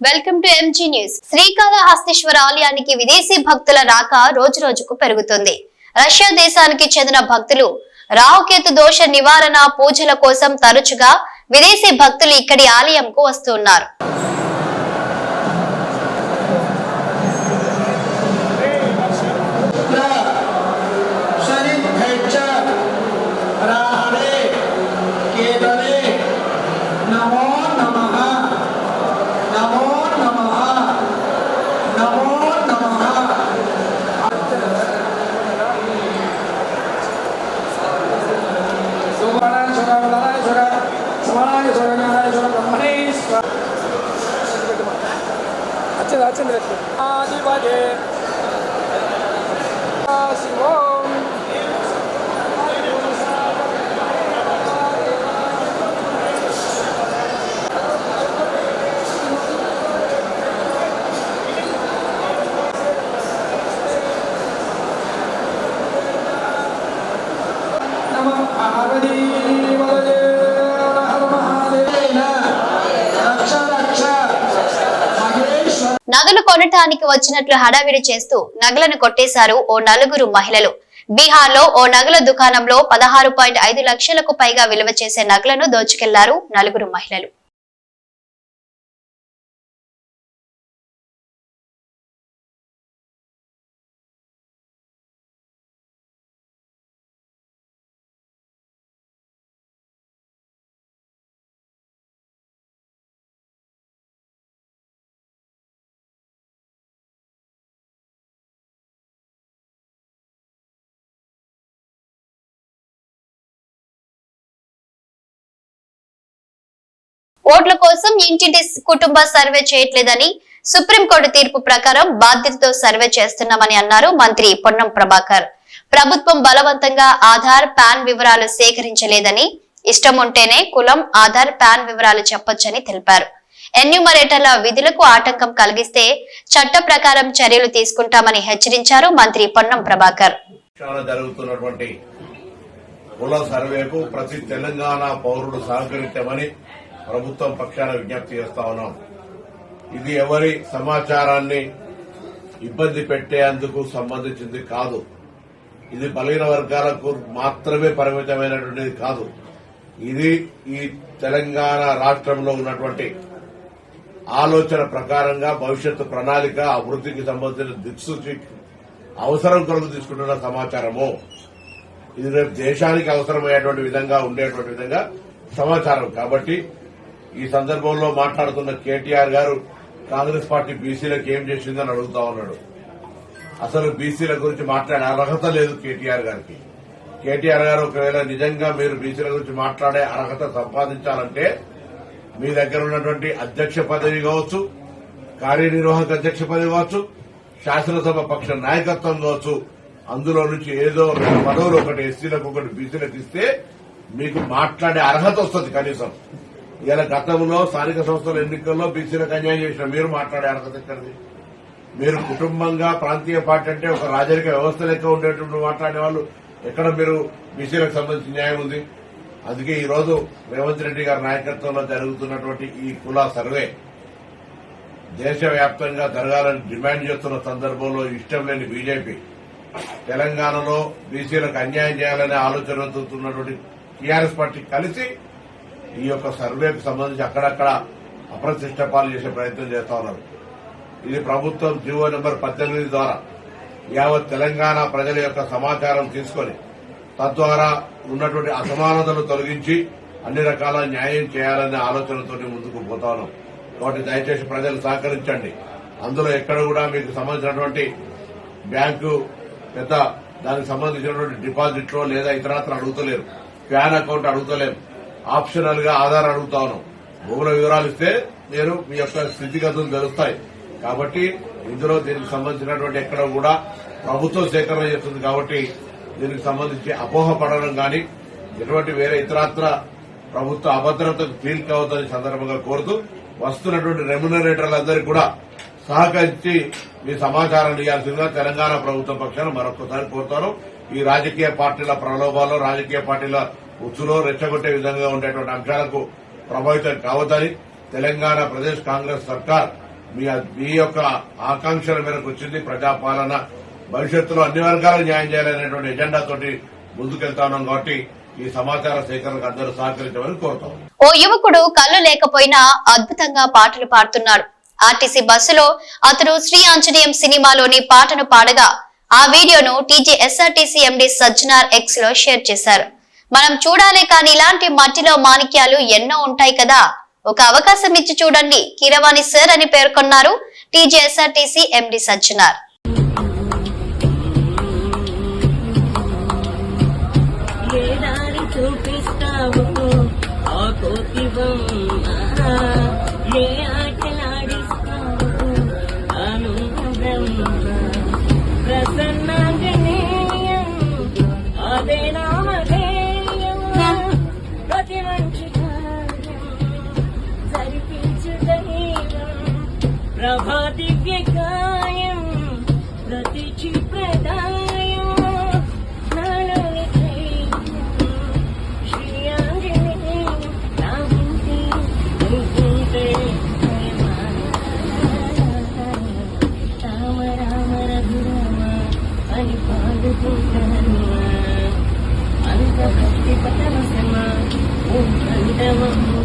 Welcome to MG news. Srikalahasteeswara ఆలయానికి విదేశీ భక్తుల రాక రోజు రోజుకు పెరుగుతుంది. రష్యా దేశానికి చెందిన భక్తులు రాహుకేతు దోష నివారణ పూజల కోసం తరచుగా విదేశీ భక్తులు ఇక్కడి ఆలయంకు వస్తున్నారు. నగలు కొనటానికి వచ్చినట్లు హడావిడి చేస్తూ నగలను కొట్టేశారు ఓ నలుగురు మహిళలు. బీహార్ లో ఓ నగల దుకాణంలో 16.5 లక్షలకు పైగా విలువ చేసే నగలను దోచుకెళ్లారు నలుగురు మహిళలు. ఓట్ల కోసం ఇంటింటి కుటుంబ సర్వే చేయట్లేదని సుప్రీంకోర్టు తీర్పు ప్రకారం బాధ్యతతో సర్వే చేస్తున్నామని అన్నారు మంత్రి పొన్నం ప్రభాకర్. ప్రభుత్వం బలవంతంగా ఆధార్ పాన్ వివరాలు సేకరించలేదని, ఇష్టం ఉంటేనే కులం ఆధార్ పాన్ వివరాలు చెప్పొచ్చని తెలిపారు. ఎన్యూమరేటర్ల విధులకు ఆటంకం కలిగిస్తే చట్ట ప్రకారం చర్యలు తీసుకుంటామని హెచ్చరించారు మంత్రి పొన్నం ప్రభాకర్. ప్రతి తెలంగాణ పౌరుడు సహకరించమని ప్రభుత్వం పక్షాన విజ్ఞప్తి చేస్తా ఉన్నాం. ఇది ఎవరి సమాచారాన్ని ఇబ్బంది పెట్టేందుకు సంబంధించింది కాదు. ఇది బలహీన వర్గాలకు మాత్రమే పరిమితమైనటువంటిది కాదు. ఇది ఈ తెలంగాణ రాష్ట్రంలో ఉన్నటువంటి ఆలోచన ప్రకారంగా భవిష్యత్తు ప్రణాళిక అభివృద్ధికి సంబంధించిన దిక్సూచి అవసరం కొరకు తీసుకుంటున్న సమాచారము. ఇది రేపు దేశానికి అవసరమయ్యేటువంటి విధంగా ఉండేటువంటి విధంగా సమాచారం. కాబట్టి ఈ సందర్భంలో మాట్లాడుతున్న కేటీఆర్ గారు కాంగ్రెస్ పార్టీ బీసీలకు ఏం చేసిందని అడుగుతా ఉన్నాడు. అసలు బీసీల గురించి మాట్లాడే అర్హత లేదు కేటీఆర్ గారికి. కేటీఆర్ గారు ఒకవేళ నిజంగా మీరు బీసీల గురించి మాట్లాడే అర్హత సంపాదించాలంటే మీ దగ్గర ఉన్నటువంటి అధ్యక్ష పదవి కావచ్చు, కార్యనిర్వాహక అధ్యక్ష పదవి కావచ్చు, శాసనసభ పక్ష నాయకత్వం కావచ్చు, అందులో నుంచి ఏదో పదవులు ఒకటి ఎస్సీలకు ఒకటి బీసీలకు ఇస్తే మీకు మాట్లాడే అర్హత వస్తుంది కనీసం. ఇలా గతంలో స్థానిక సంస్థల ఎన్నికల్లో బీసీలకు అన్యాయం చేసిన మీరు మాట్లాడే అర్హత ఎక్కడిది? మీరు కుటుంబంగా ప్రాంతీయ పార్టీ అంటే ఒక రాజరిక వ్యవస్థ లెక్క ఉండేటువంటి మాట్లాడే వాళ్ళు ఎక్కడ మీరు బీసీలకు సంబంధించిన న్యాయం ఉంది? అందుకే ఈ రోజు రేవంత్ రెడ్డి గారి నాయకత్వంలో జరుగుతున్నటువంటి ఈ కుల సర్వే దేశవ్యాప్తంగా జరగాలని డిమాండ్ చేస్తున్న సందర్భంలో ఇష్టం లేని బీజేపీ తెలంగాణలో బీసీలకు అన్యాయం చేయాలనే ఆలోచనతో ఉన్నటువంటి టీఆర్ఎస్ పార్టీ కలిసి ఈ యొక్క సర్వేకు సంబంధించి అక్కడక్కడ అప్రతిష్ట పాలు చేసే ప్రయత్నం చేస్తా ఉన్నారు. ఇది ప్రభుత్వం జీవో నెంబర్ 18 ద్వారా యావత్ తెలంగాణ ప్రజల యొక్క సమాచారం తీసుకుని తద్వారా ఉన్నటువంటి అసమానతలు తొలగించి అన్ని రకాల న్యాయం చేయాలనే ఆలోచనతో ముందుకు పోతా ఉన్నాం. కాబట్టి దయచేసి ప్రజలు సహకరించండి. అందులో ఎక్కడ కూడా మీకు సంబంధించినటువంటి బ్యాంకు పెద్ద దానికి సంబంధించినటువంటి డిపాజిట్లో లేదా ఇతరత్ర అడుగుతలేరు, ప్యాన్ అకౌంట్ అడుగుతలేరు, ఆప్షనల్ గా ఆధార్ అడుగుతా ఉన్నాం. భూముల వివరాలు ఇస్తే మీరు మీ యొక్క స్థితిగతులు తెలుస్తాయి. కాబట్టి ఇందులో దీనికి సంబంధించినటువంటి ఎక్కడ కూడా ప్రభుత్వం సేకరణ చేస్తుంది. కాబట్టి దీనికి సంబంధించి అపోహపడడం గాని ఎటువంటి వేరే ఇతరత్ర ప్రభుత్వ అభద్రతకు ఫీల్ కావద్దని సందర్భంగా కోరుతూ వస్తున్నటువంటి రెమ్యునరేటర్లందరికీ కూడా సహకరించి మీ సమాచారాన్ని ఇవ్వాల్సిందిగా తెలంగాణ ప్రభుత్వం పక్షాన మరొకసారి కోరుతాను. ఈ రాజకీయ పార్టీల ప్రలోభాలు, రాజకీయ పార్టీల ఉచ్చులో రెచ్చగొట్టే విధంగా ఉండేటువంటి అంశాలకు ప్రభావితం కావద్దని తెలంగాణ ప్రదేశ్ కాంగ్రెస్ సర్కార్ మీ యొక్క ఆకాంక్షల మేరకు వచ్చింది ప్రజాపాలన. భవిష్యత్తులో అన్ని వర్గాలకు న్యాయం చేయాలనేటువంటి ఎజెండా తోటి ముందుకెళ్తా ఉన్నాం కాబట్టి ఈ సమాచార సేకరణకు అందరూ సహకరించమని కోరుతాం. ఓ యువకుడు కళ్ళు లేకపోయినా అద్భుతంగా పాటలు పాడుతున్నాడు. ఆర్టీసీ బస్సులో అతను శ్రీ ఆంజనేయం సినిమాలోని పాటను పాడగా ఆ వీడియోను టీజీఎస్ఆర్టీసీ ఎండీ సజ్జనార్ ఎక్స్ లో షేర్ చేశారు. మనం చూడాలే కానీ ఇలాంటి మట్టిలో మాణిక్యాలు ఎన్నో ఉంటాయి కదా, ఒక అవకాశం ఇచ్చి చూడండి కీరవాణి సార్ అని పేర్కొన్నారు టీజీఎస్ఆర్టీసీ ఎండీ సజ్జనార్. ప్రభాదివ్యకాయం ప్రతిచి ప్రదాయం నాలోని శ్రీ ఆంజనేయం నాగుంటే నువ్వుంటే రామ రామ రఘురామ అని పాడుకుంటాను అంత భక్తి పరమసమ ఓ కంఠమమ్మ